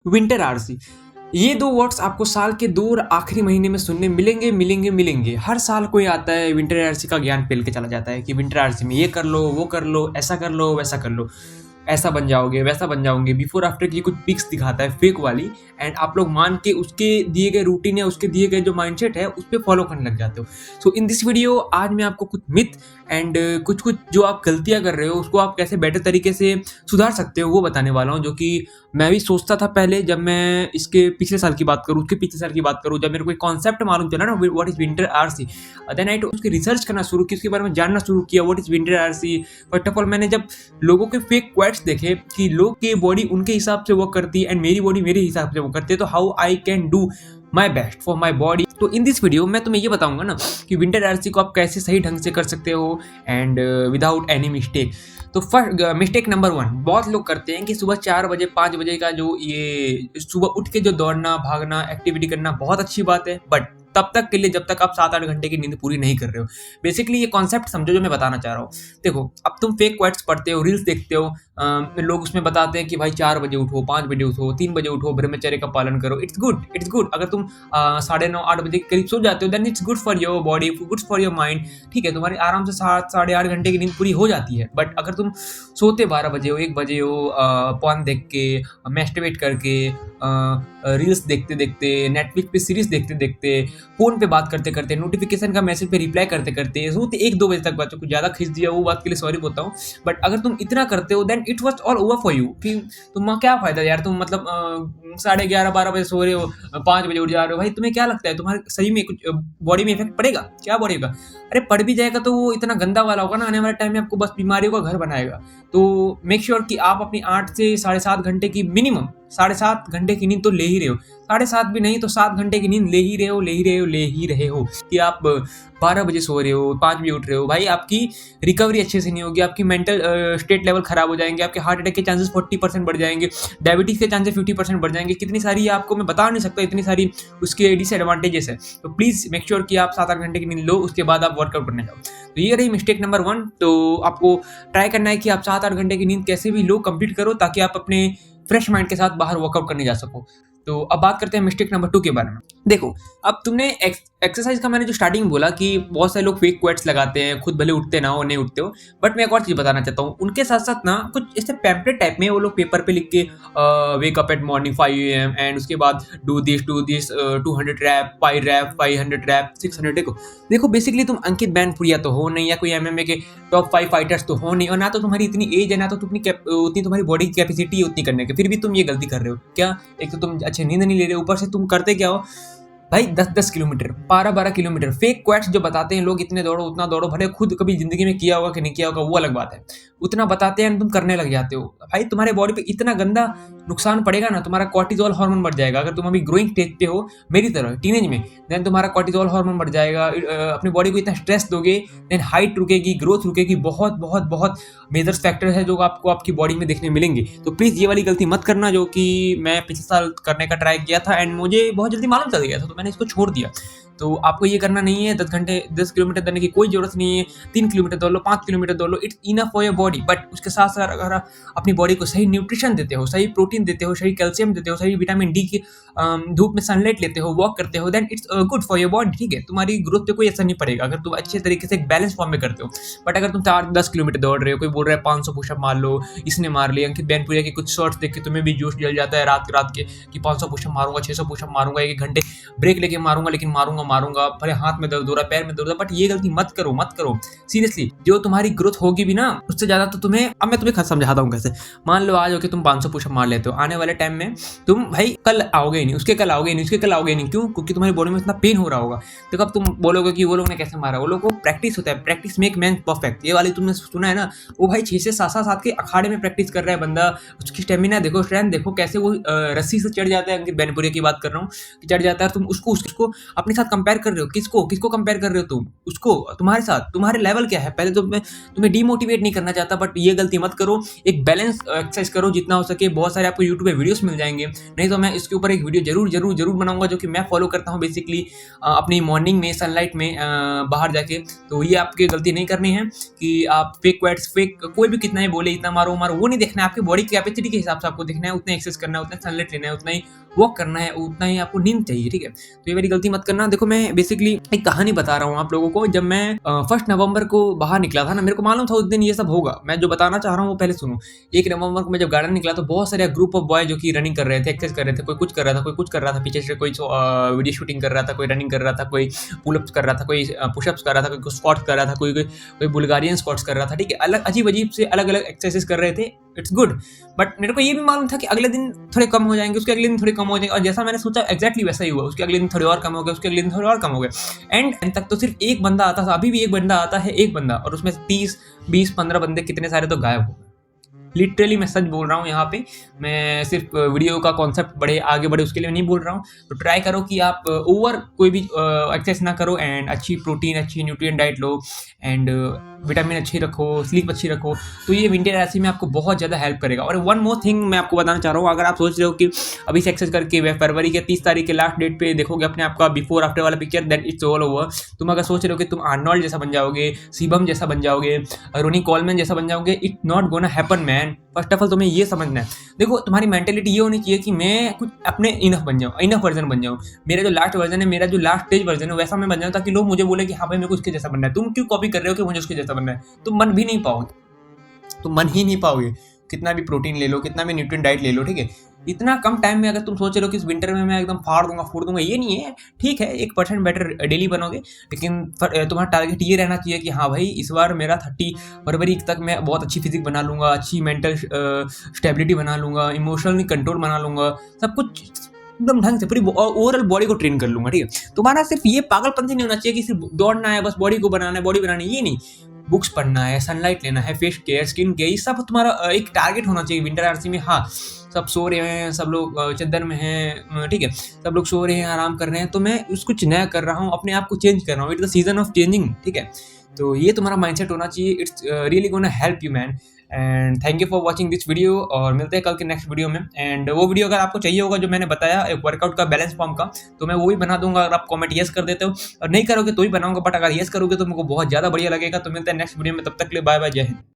Winter RC. ये दो words आपको साल के 2 और आखिरी महीने में सुनने मिलेंगे। हर साल कोई आता है विंटर आरसी का ज्ञान पेल के चला जाता है कि विंटर आरसी में ये कर लो, वो कर लो, ऐसा कर लो, वैसा कर लो, ऐसा बन जाओगे, वैसा बन जाओगे। बिफोर आफ्टर की कुछ पिक्स दिखाता है फेक वाली, एंड आप लोग मान के उसके दिए गए रूटीन या उसके दिए गए जो माइंडसेट है उस पर फॉलो करने लग जाते हो। सो इन दिस वीडियो आज मैं आपको कुछ मिथ एंड कुछ जो आप गलतियां कर रहे हो उसको आप कैसे बेटर तरीके से सुधार सकते हो वो बताने वाला हूँ। जो कि मैं भी सोचता था पहले, जब मैं इसके पिछले साल की बात करूँ, उसके पिछले साल की बात करूँ, जब मेरे को एक कॉन्सेप्ट मालूम चला ना what is winter RC, then I उसकी रिसर्च करना शुरू की, उसके बारे में जानना शुरू किया what is winter RC. First of all मैंने जब लोगों के फेक क्वेट्स देखे कि लोग की बॉडी उनके हिसाब से वर्क करती है एंड मेरी बॉडी मेरे हिसाब से वर्क करती है, तो how I can do my best for my body. तो इन दिस वीडियो मैं तुम्हें ये बताऊंगा ना कि विंटर आरसी को आप कैसे सही ढंग से कर सकते हो एंड विदाउट एनी मिस्टेक। तो फर्स्ट मिस्टेक नंबर 1 बहुत लोग करते हैं कि सुबह 4 बजे 5 बजे का जो ये सुबह उठ के जो दौड़ना भागना एक्टिविटी करना बहुत अच्छी बात है, बट तब तक के लिए जब तक आप 7-8 घंटे की नींद पूरी नहीं कर रहे हो। बेसिकली ये कॉन्सेप्ट समझो जो मैं बताना चाह रहा हूँ। देखो, अब तुम फेक क्वेट्स पढ़ते हो, रील्स देखते हो, लोग उसमें बताते हैं कि भाई 4 बजे उठो, 5 बजे उठो, 3 बजे उठो, ब्रह्मचर्य का पालन करो। It's good. अगर तुम 9:30-8 बजे के करीब सो जाते हो then it's good for your body, good for your mind. ठीक है, तुम्हारी आराम से 7-8 घंटे की नींद पूरी हो जाती है। बट अगर तुम सोते 12 बजे हो, 1 बजे हो, पॉर्न देख के, मैस्टरबेट करके, रील्स देखते देखते, नेटफ्लिक्स पे सीरीज देखते देखते, फोन पे बात करते करते, नोटिफिकेशन का मैसेज पे रिप्लाई करते करते, सोते 1-2 बजे तक, बच्चों को ज्यादा खींच दिया वो बात के लिए सॉरी बोलता हूँ। बट अगर तुम इतना करते हो then it was all over for you. कि तुम क्या फायदा यार, तुम मतलब 11:30-12 बजे सो रहे हो, 5 बजे उठ जा रहे हो, भाई तुम्हें क्या लगता है तुम्हारे सही में कुछ बॉडी में इफेक्ट पड़ेगा? क्या बॉडी का? अरे पड़ भी जाएगा तो वो इतना गंदा वाला होगा ना, आने वाले टाइम में आपको बस बीमारियों का घर बनाएगा। तो मेक श्योर कि आप अपनी 8 से 7.5 घंटे की मिनिमम 7.5 घंटे की नींद तो ले ही रहे हो। 7.5 भी नहीं तो 7 घंटे की नींद ले ही रहे हो। कि आप 12 बजे सो रहे हो, 5 बजे उठ रहे हो, भाई आपकी रिकवरी अच्छे से नहीं होगी, आपकी मेंटल स्टेट लेवल खराब हो जाएंगे, आपके हार्ट अटैक के चांसेस 40% बढ़ जाएंगे, डायबिटीज के चांसेस 50% बढ़ जाएंगे। कितनी सारी आपको मैं बता नहीं सकता, इतनी सारी उसके डिसएडवांटेजेस है। तो प्लीज मेक श्योर कि आप 7-8 घंटे की नींद लो, उसके बाद आप वर्कआउट करने जाओ। तो ये रही मिस्टेक नंबर 1। तो आपको ट्राई करना है कि आप 7-8 घंटे की नींद कैसे भी लो, कंप्लीट करो, ताकि आप अपने फ्रेश माइंड के साथ बाहर वर्कआउट करने जा सको। तो अब बात करते हैं मिस्टेक नंबर 2 के बारे में। देखो, अब तुमने एक्सरसाइज का मैंने जो स्टार्टिंग बोला कि बहुत सारे लोग फेक क्वेट्स लगाते हैं, खुद भले उठते ना हो, नहीं उठते हो, बट मैं एक और चीज बताना चाहता हूँ। उनके साथ साथ ना कुछ ऐसे पैम्पलेट टाइप में वो लोग पेपर पे लिख के wake up at morning 5 AM and उसके बाद do this 200 rep, 5 rep, 500 rep, 600। देखो बेसिकली तुम अंकित बैनपुरिया तो हो नहीं, या कोई MMA के टॉप 5 फाइटर्स तो हो नहीं, और ना तो तुम्हारी इतनी एज है, ना तो उतनी तुम्हारी बॉडी की कैपेसिटी है उतनी करने की, फिर भी तुम ये गलती कर रहे हो क्या? एक तो तुम अच्छे नींद नहीं ले रहे हो, ऊपर से तुम करते क्या हो भाई, 10-10 किलोमीटर, 12-12 किलोमीटर फेक क्वेट्स जो बताते हैं लोग, इतने दौड़ो उतना दौड़ो, भले खुद कभी जिंदगी में किया होगा कि नहीं किया होगा वो अलग बात है, उतना बताते हैं तुम करने लग जाते हो। भाई तुम्हारे बॉडी पे इतना गंदा नुकसान पड़ेगा ना, तुम्हारा कॉर्टिजोल हार्मोन बढ़ जाएगा। अगर तुम अभी ग्रोइंग स्टेज पे हो मेरी तरह टीनेज में, देन तुम्हारा कॉर्टिजोल हार्मोन बढ़ जाएगा, अपनी बॉडी को इतना स्ट्रेस दोगे, देन हाइट रुकेगी, ग्रोथ रुकेगी। बहुत बहुत बहुत मेजर फैक्टर है जो आपको आपकी बॉडी में देखने मिलेंगे। तो प्लीज ये वाली गलती मत करना, जो कि मैं पिछले साल करने का ट्राई किया था एंड मुझे बहुत जल्दी मालूम चल गया था, तो मैंने इसको छोड़ दिया। तो आपको ये करना नहीं है। 10 किलोमीटर दौड़ने की कोई जरूरत नहीं है। 3 किलोमीटर दौड़ लो, 5 किलोमीटर दौड़ लो, it's enough for your body. But उसके साथ साथ अगर आप अपनी बॉडी को सही न्यूट्रिशन देते हो, सही प्रोटीन देते हो, सही कैल्शियम देते हो, सही विटामिन डी की धूप में सनलाइट लेते हो, वॉक करते हो, then it's good for your body. ठीक है, तुम्हारी ग्रोथ पे कोई असर नहीं पड़ेगा अगर तुम अच्छे तरीके से एक बैलेंस फॉर्म में करते हो। बट अगर तुम 4-10 किलोमीटर दौड़ रहे हो, कोई बोल रहा है 500 पुशअप मार लो, इसने मार लिया, अंकित बैनपुरिया के कुछ शॉर्ट्स देख के तुम्हें भी जोश जल जाता है रात के कि 500 पुशअप मारूंगा, 600 पुशअप मारूंगा, 1 घंटे ब्रेक लेके मारूंगा, लेकिन मारूंगा, भले हाथ में दर्द हो रहा है, पैर में दर्द हो रहा है, बट ये गलती मत करो सीरियसली। जो तुम्हारी ग्रोथ होगी भी ना, उससे ज्यादा तो तुम्हें, अब मैं तुम्हें समझाता हूँ कैसे। मान लो आज हो कि तुम 500 पुशअप मार लेते हो, आने वाले टाइम में तुम भाई कल आओगे ही नहीं, उसके कल आओगे नहीं। क्यों? क्योंकि तुम्हारी बॉडी में इतना पेन हो रहा होगा। देखो अब तुम बोलोगे कि वो लोग ने कैसे मारा, वो लोग को प्रैक्टिस होता है, प्रैक्टिस मेक मैन परफेक्ट। ये वाली तुमने सुना है ना, वो भाई 6 से 7 साल के अखाड़े में प्रैक्टिस कर रहा है बंदा, उसकी स्टेमिना देखो, स्ट्रेंथ देखो, कैसे वो रस्सी से चढ़ जाता है। अंकित बैनपुरिया की बात कर रहा हूँ कि चढ़ जाता है, तुम उसको अपने साथ कंपेयर कर रहे हो, किसको कंपेयर कर रहे हो तुम, उसको, तुम्हारे साथ, तुम्हारे लेवल क्या है। पहले तो मैं तुम्हें डीमोटिवेट नहीं करना चाहता, बट ये गलती मत करो। एक बैलेंस एक्सरसाइज करो जितना हो सके। बहुत सारे आपको यूट्यूब पे वीडियोस मिल जाएंगे, नहीं तो मैं इसके ऊपर एक वीडियो जरूर बनाऊंगा जो कि मैं फॉलो करता हूँ बेसिकली अपनी मॉर्निंग में सनलाइट में बाहर जाके। तो ये आपकी गलती नहीं करनी है कि आप फेक क्वेट्स, फेक कोई भी कितना ही बोले, इतना मारो वो नहीं देखना है। आपकी बॉडी कैपेसिटी के हिसाब से आपको देखना है, उतना एक्सरसाइज करना है, उतना सनलाइट लेना है, उतना ही वॉक करना है, उतना ही आपको नींद चाहिए, ठीक है। तो ये वाली गलती मत करना। देखो मैं बेसिकली एक कहानी बता रहा हूँ आप लोगों को। जब मैं 1 नवंबर को बाहर निकला था ना, मेरे को मालूम था उस दिन ये सब होगा। मैं जो बताना चाह रहा हूँ वो पहले सुनो। 1 नवंबर को मैं जब गार्डन निकला तो बहुत सारे ग्रुप ऑफ बॉय जो कि रनिंग कर रहे थे, एक्सरसाइज कर रहे थे। कोई कुछ कर रहा था, कोई कुछ कर रहा था, पीछे से कोई वीडियो शूटिंग कर रहा था, कोई रनिंग कर रहा था, कोई पुलअप्स कर रहा था, कोई पुशअप्स कर रहा था, कोई स्क्वाट्स कर रहा था, कोई बुल्गारियन स्क्वाट्स कर रहा था, ठीक है। अलग अजीब से अलग एक्सरसाइज कर रहे थे। इट्स गुड, बट मेरे को ये भी मालूम था कि अगले दिन थोड़े कम हो जाएंगे, उसके अगले दिन थोड़े कम हो जाएंगे, और जैसा मैंने सोचा एग्जैक्टली वैसा ही हुआ। उसके अगले दिन थोड़े और कम हो गए, उसके अगले दिन थोड़े और कम हो गए। एंड तक तो सिर्फ एक बंदा आता था, अभी भी एक बंदा आता है, एक बंदा, और उसमें 30, 20, 15 बंदे कितने सारे तो गायब हो गए। लिटरली मैं सच बोल रहा हूँ यहाँ पे। मैं सिर्फ वीडियो का कॉन्सेप्ट आगे बढ़े उसके लिए नहीं बोल रहा हूँ। तो ट्राई करो कि आप ओवर कोई भी एक्सरसाइज ना करो, एंड अच्छी प्रोटीन, अच्छी nutrient diet low, and vitamin अच्छी रखो, स्लीप अच्छी रखो। तो ये विंटर राशि में आपको बहुत ज़्यादा हेल्प करेगा। और वन मोर थिंग मैं आपको बताना चाह रहा हूँ। अगर आप सोच रहे हो कि अभी से एक्सरसाइज करके फरवरी के 30 तारीख के लास्ट डेट पे देखोगे अपने आप का बिफोर आफ्टर वाला picture, then it's all over. तुम अगर सोच रहे हो कि तुम आर्नोल्ड जैसा बन जाओगे, शिवम जैसा बन जाओगे, रोनी कॉलमैन जैसा बन जाओगे, it not gonna happen man. First of all तुम्हें ये समझना है। देखो तुम्हारी मेंटेलिटी ये होनी चाहिए कि मैं कुछ अपने इनफ बन जाऊँ, इनफ वर्जन बन जाऊँ। मेरा जो लास्ट वर्जन है, मेरा जो लास्ट स्टेज वर्जन है, वैसा मैं बन जाऊँ, ताकि लोग मुझे बोले कि हाँ भाई मेरे को उसके जैसा बनना है। तुम क्यों कॉपी कर रहे हो कि मुझे उसके जैसा बनना है? तुम मन भी नहीं पाओगे, तुम मन ही नहीं पाओगे। कितना भी प्रोटीन ले लो, कितना भी न्यूट्रिएंट डाइट ले लो, ठीक है, इतना कम टाइम में अगर तुम सोच रहे हो कि इस विंटर में मैं एकदम फाड़ दूंगा, फोड़ दूंगा, ये नहीं है। ठीक है 1% बेटर डेली बनोगे, लेकिन तुम्हारा टारगेट ये रहना चाहिए कि हाँ भाई इस बार मेरा 30 फरवरी तक मैं बहुत अच्छी फिजिक बना लूंगा, अच्छी मेंटल स्टेबिलिटी बना लूंगा, इमोशनली कंट्रोल बना लूंगा, सब कुछ एकदम ढंग से पूरी ओवरऑल बॉडी को ट्रेन कर लूंगा, ठीक है। तुम्हारा सिर्फ ये पागलपंथी नहीं होना चाहिए कि सिर्फ दौड़ना है, बस बॉडी को बनाना है, बॉडी बनानी है, ये नहीं। बुक्स पढ़ना है, सनलाइट लेना है, फेस केयर, स्किन केयर, ये सब तुम्हारा एक टारगेट होना चाहिए विंटर आरसी में। हाँ सब सो रहे हैं, सब लोग चद्दर में हैं, ठीक है, सब लोग सो रहे हैं, आराम कर रहे हैं, तो मैं कुछ नया कर रहा हूँ, अपने आप को चेंज कर रहा हूँ। It's the season of changing, ठीक है। तो ये तुम्हारा माइंडसेट होना चाहिए। It's really gonna help you man. And thank you for watching this video, और मिलते हैं कल के नेक्स्ट वीडियो में। एंड वो वीडियो अगर आपको चाहिए होगा जो मैंने बताया एक वर्कआउट का, बैलेंस फॉर्म का, तो मैं वो भी बना दूंगा अगर आप कमेंट येस कर देते हो, और नहीं करोगे तो ही बनाऊंगा, बट अगर येस करोगे तो मेरे को बहुत ज़्यादा बढ़िया लगेगा। तो मिलते हैं नेक्स्ट वीडियो में, तब तक के लिए बाय बाय, जय हिंद।